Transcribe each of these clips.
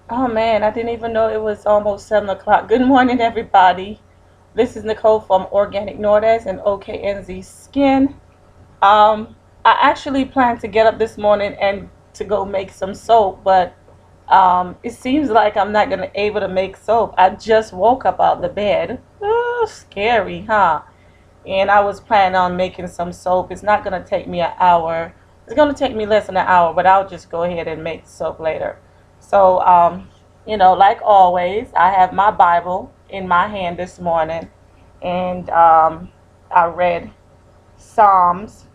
Oh man, I didn't even know it was almost 7 o'clock. Good morning, everybody. This is Nicole from Organic Nordes and OKNZ Skin. I actually planned to get up this morning and to go make some soap, but it seems like I'm not gonna able to make soap. I just woke up out of the bed. Oh, scary, huh? And I was planning on making some soap. It's not gonna take me an hour. It's gonna take me less than an hour, but I'll just go ahead and make the soap later. So, like always, I have my Bible in my hand this morning, and I read Psalms.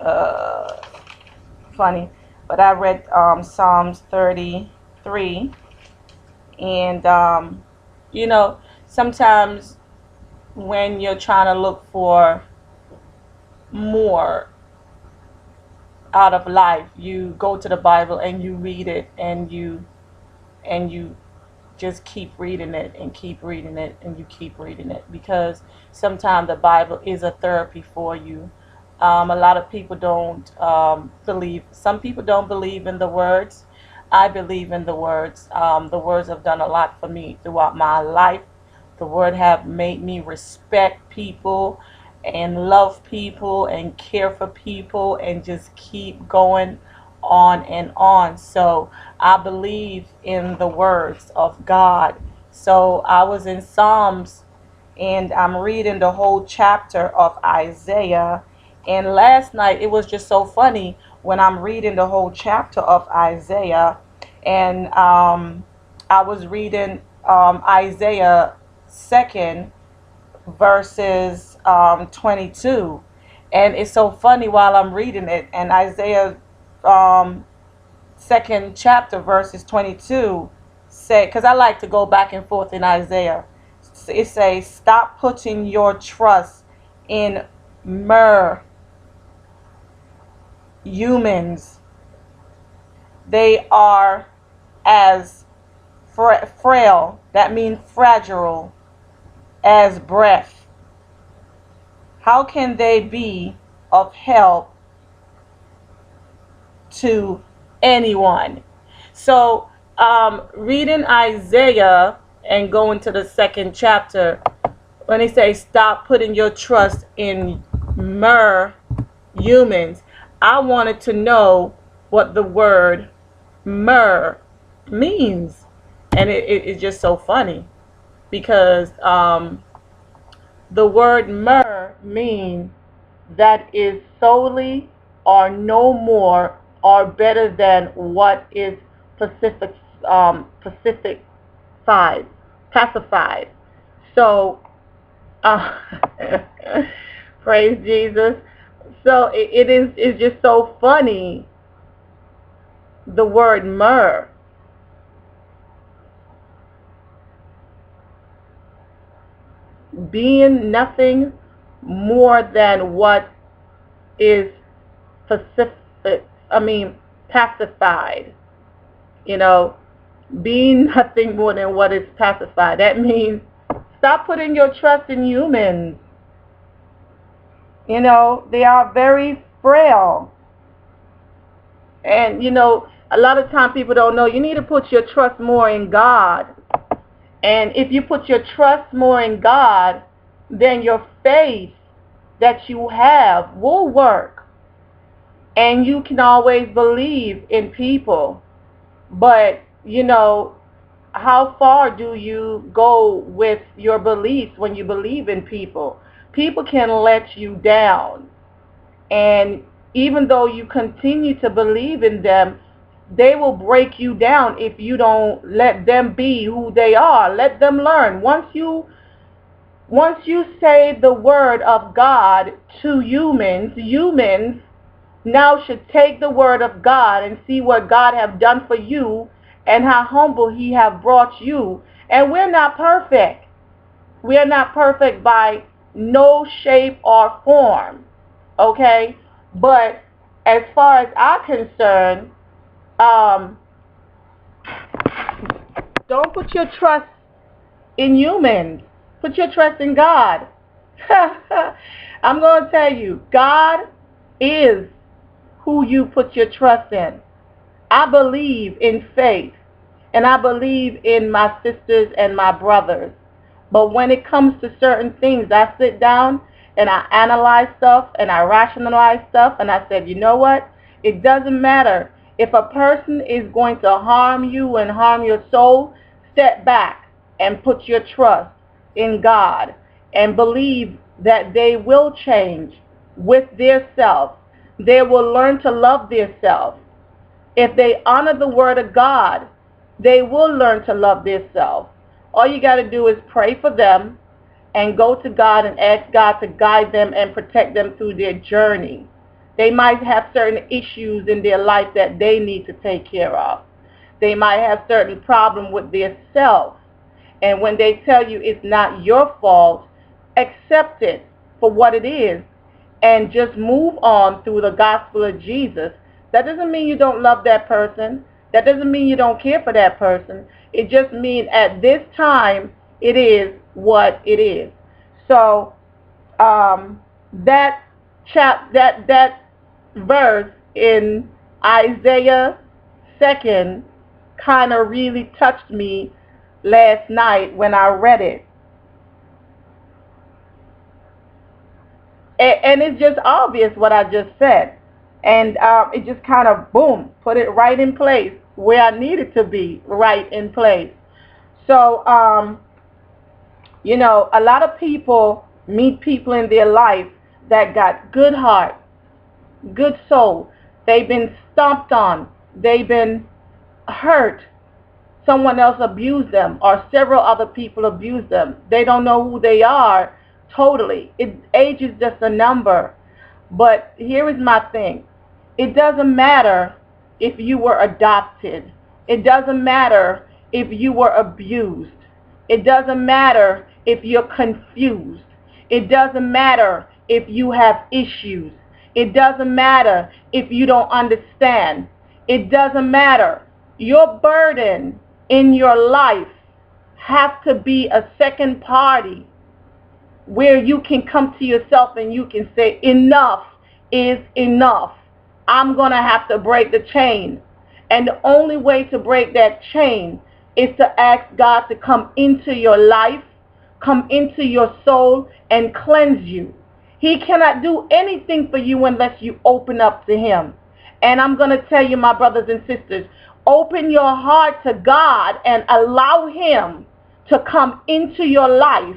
Uh, Funny, but I read Psalms 33, and sometimes when you're trying to look for more out of life, you go to the Bible and you read it, and you just keep reading it and keep reading it and you keep reading it, because sometimes the Bible is a therapy for you. A lot of people don't believe. Some people don't believe in the words. I believe in the words. The words have done a lot for me throughout my life. The word have made me respect people and love people and care for people and just keep going on and on. So I believe in the words of God. So I was in Psalms and I'm reading the whole chapter of Isaiah. And last night it was just so funny when I'm reading the whole chapter of Isaiah, and I was reading Isaiah 2nd verses 22, and it's so funny while I'm reading it. And Isaiah um, second chapter verses 22 say, because I like to go back and forth in Isaiah, it says, stop putting your trust in mere humans. They are as frail, that means fragile, as breath. How can they be of help to anyone? So, reading Isaiah and going to the second chapter, when he says stop putting your trust in mere humans, I wanted to know what the word mere means. And it's just so funny because the word mere means that is solely or no more or better than what is pacific pacific side pacified. So uh, praise Jesus. So it's just so funny, the word myrrh being nothing more than what is pacific, I mean pacified, you know, being nothing more than what is pacified. That means stop putting your trust in humans. They are very frail. And a lot of time people don't know you need to put your trust more in God. And if you put your trust more in God, then your faith that you have will work. And you can always believe in people. But, how far do you go with your beliefs when you believe in people? People can let you down. And even though you continue to believe in them, they will break you down if you don't let them be who they are. Let them learn. Once you say the word of God to humans now should take the word of God and see what God have done for you and how humble he have brought you. And we're not perfect. We are not perfect by no shape or form. Okay? But as far as I'm concerned, um, don't put your trust in humans. Put your trust in God. I'm going to tell you, God is who you put your trust in. I believe in faith. and I believe in my sisters and my brothers. But when it comes to certain things, I sit down and I analyze stuff and I rationalize stuff, and I said, you know what? It doesn't matter. If a person is going to harm you and harm your soul, step back and put your trust in God and believe that they will change with their self. They will learn to love their self. If they honor the word of God, they will learn to love their self. All you got to do is pray for them and go to God and ask God to guide them and protect them through their journey. They might have certain issues in their life that they need to take care of. They might have certain problems with their self. And when they tell you it's not your fault, accept it for what it is and just move on through the gospel of Jesus. That doesn't mean you don't love that person. That doesn't mean you don't care for that person. It just means at this time it is what it is. So that verse in Isaiah 2 kind of really touched me last night when I read it. And it's just obvious what I just said. And it just kind of, boom, put it right in place where I needed to be right in place. So, you know, a lot of people meet people in their life that got good heart, good soul. They've been stomped on. They've been hurt. Someone else abused them or several other people abused them. They don't know who they are totally. Age is just a number. But here is my thing. It doesn't matter if you were adopted. It doesn't matter if you were abused. It doesn't matter if you're confused. It doesn't matter if you have issues. It doesn't matter if you don't understand. It doesn't matter. Your burden in your life has to be a second party where you can come to yourself and you can say, enough is enough. I'm going to have to break the chain. And the only way to break that chain is to ask God to come into your life, come into your soul, and cleanse you. He cannot do anything for you unless you open up to Him. And I'm going to tell you, my brothers and sisters, open your heart to God and allow Him to come into your life.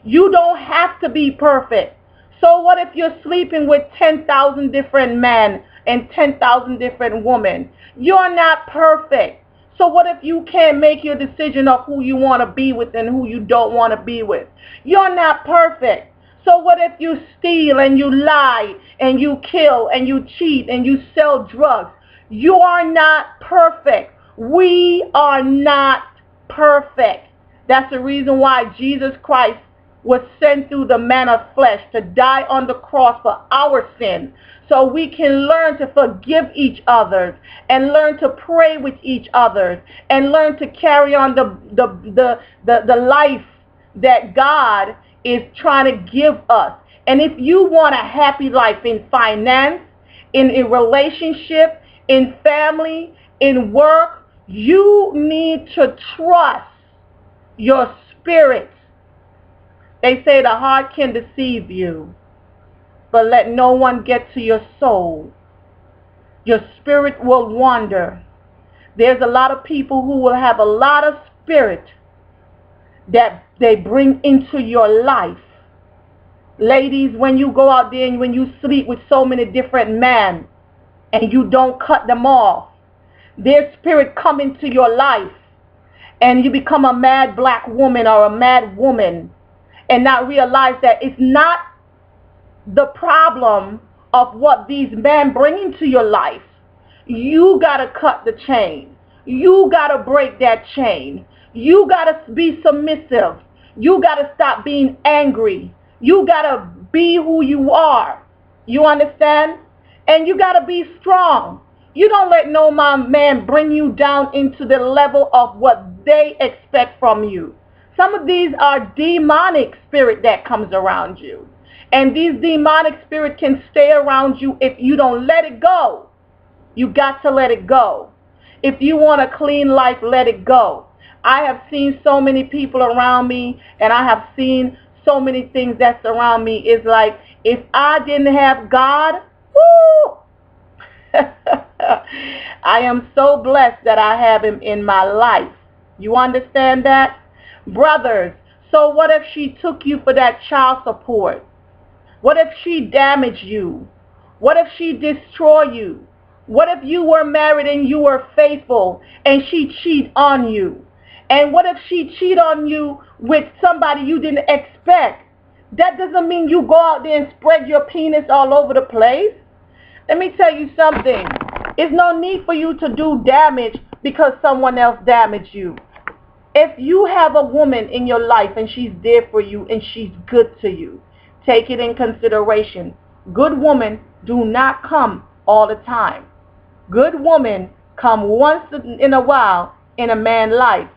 You don't have to be perfect. So what if you're sleeping with 10,000 different men and 10,000 different women? You're not perfect. So what if you can't make your decision of who you want to be with and who you don't want to be with? You're not perfect. So what if you steal and you lie and you kill and you cheat and you sell drugs? You are not perfect. We are not perfect. That's the reason why Jesus Christ was sent through the man of flesh to die on the cross for our sin, so we can learn to forgive each other and learn to pray with each other and learn to carry on the life that God is trying to give us. And if you want a happy life in finance, in a relationship, in family, in work, you need to trust your spirit. They say the heart can deceive you, but let no one get to your soul. Your spirit will wander. There's a lot of people who will have a lot of spirit that they bring into your life. Ladies, when you go out there and when you sleep with so many different men and you don't cut them off, their spirit come into your life and you become a mad black woman or a mad woman and not realize that it's not the problem of what these men bring into your life. You got to cut the chain. You got to break that chain. You got to be submissive. You got to stop being angry. You got to be who you are. You understand? And you got to be strong. You don't let no man bring you down into the level of what they expect from you. Some of these are demonic spirit that comes around you. And these demonic spirit can stay around you if you don't let it go. You got to let it go. If you want a clean life, let it go. I have seen so many people around me, and I have seen so many things that's around me. It's like, if I didn't have God, woo! I am so blessed that I have him in my life. You understand that? Brothers, so what if she took you for that child support? What if she damaged you? What if she destroyed you? What if you were married and you were faithful and she cheated on you? And what if she cheated on you with somebody you didn't expect? That doesn't mean you go out there and spread your penis all over the place. Let me tell you something. There's no need for you to do damage because someone else damaged you. If you have a woman in your life and she's there for you and she's good to you, take it in consideration. Good women do not come all the time. Good women come once in a while in a man's life.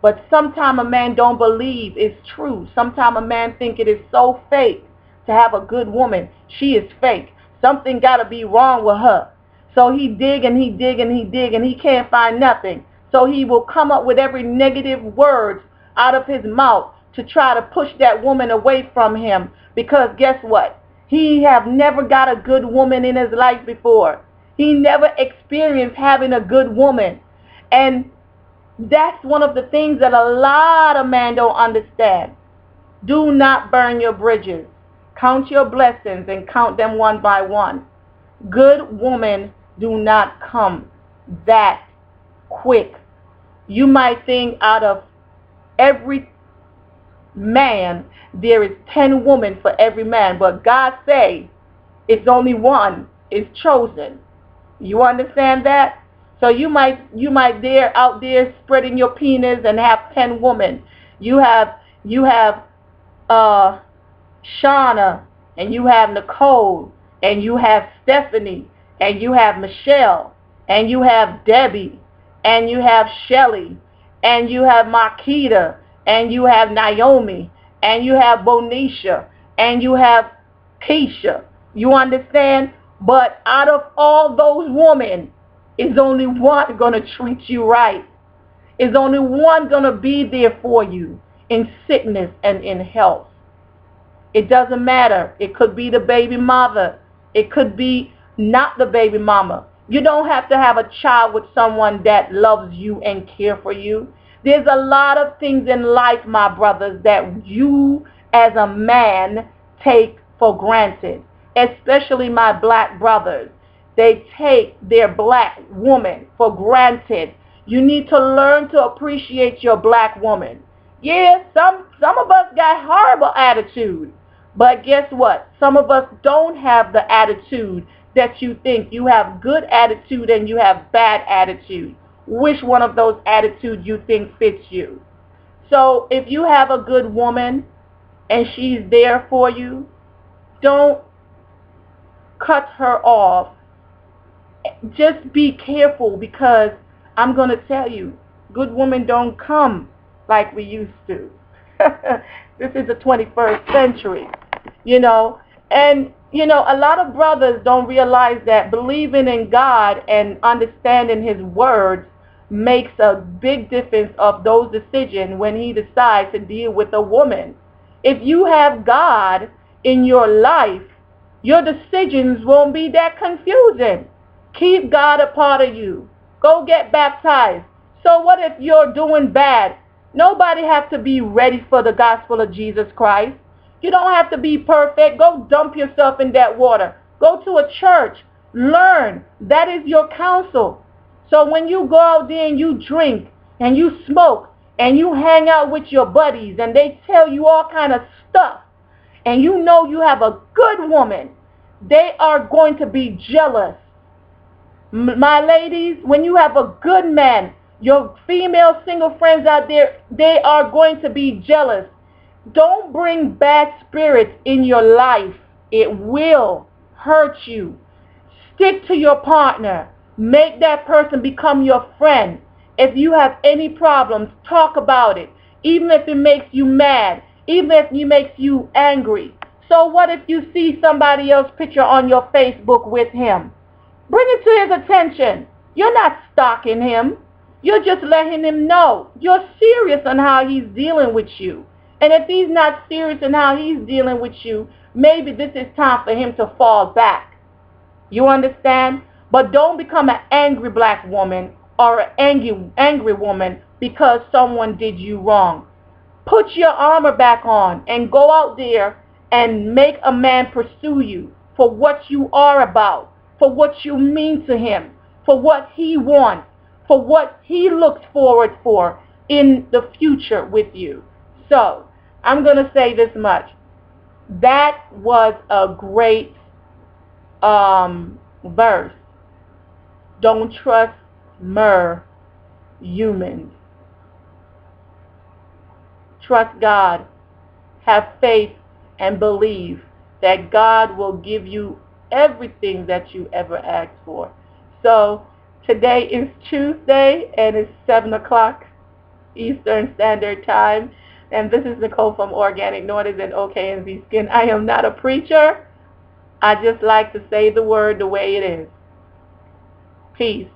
But sometimes a man don't believe it's true. Sometimes a man think it is so fake to have a good woman. She is fake. Something got to be wrong with her. So he dig and he dig and he dig and he can't find nothing. So he will come up with every negative word out of his mouth to try to push that woman away from him. Because guess what? He have never got a good woman in his life before. He never experienced having a good woman. And that's one of the things that a lot of men don't understand. Do not burn your bridges. Count your blessings and count them one by one. Good women do not come that quick. You might think out of every man, there is 10 women for every man, but God say it's only one is chosen. You understand that? So you might out there spreading your penis and have 10 women. You have Shauna, and you have Nicole, and you have Stephanie, and you have Michelle, and you have Debbie, and you have Shelly, and you have Marquita, and you have Naomi, and you have Bonisha, and you have Keisha. You understand? But out of all those women, is only one going to treat you right. Is only one going to be there for you in sickness and in health. It doesn't matter. It could be the baby mother. It could be not the baby mama. You don't have to have a child with someone that loves you and care for you. There's a lot of things in life, my brothers, that you as a man take for granted. Especially my black brothers. They take their black woman for granted. You need to learn to appreciate your black woman. Yeah, some of us got horrible attitude. But guess what? Some of us don't have the attitude that you think. You have good attitude and you have bad attitude. Which one of those attitudes you think fits you? So if you have a good woman and she's there for you, don't cut her off. Just be careful, because I'm going to tell you, good women don't come like we used to. This is the 21st century, And, a lot of brothers don't realize that believing in God and understanding his words makes a big difference of those decisions when he decides to deal with a woman. If you have God in your life, your decisions won't be that confusing. Keep God a part of you. Go get baptized. So what if you're doing bad? Nobody has to be ready for the gospel of Jesus Christ. You don't have to be perfect. Go dump yourself in that water. Go to a church. Learn. That is your counsel. So when you go out there and you drink and you smoke and you hang out with your buddies and they tell you all kind of stuff, and you know you have a good woman, they are going to be jealous. My ladies, when you have a good man, your female single friends out there, they are going to be jealous. Don't bring bad spirits in your life. It will hurt you. Stick to your partner. Make that person become your friend. If you have any problems, talk about it. Even if it makes you mad. Even if it makes you angry. So what if you see somebody else's picture on your Facebook with him? Bring it to his attention. You're not stalking him. You're just letting him know you're serious on how he's dealing with you. And if he's not serious on how he's dealing with you, maybe this is time for him to fall back. You understand? But don't become an angry black woman or an angry woman because someone did you wrong. Put your armor back on and go out there and make a man pursue you for what you are about, for what you mean to him, for what he wants, for what he looks forward for in the future with you. So, I'm going to say this much. That was a great verse. Don't trust humans. Trust God. Have faith and believe that God will give you everything that you ever asked for. So today is Tuesday and it's 7 o'clock Eastern Standard Time. And this is Nicole from Organic Notice and OKNZ Skin. I am not a preacher. I just like to say the word the way it is. Peace.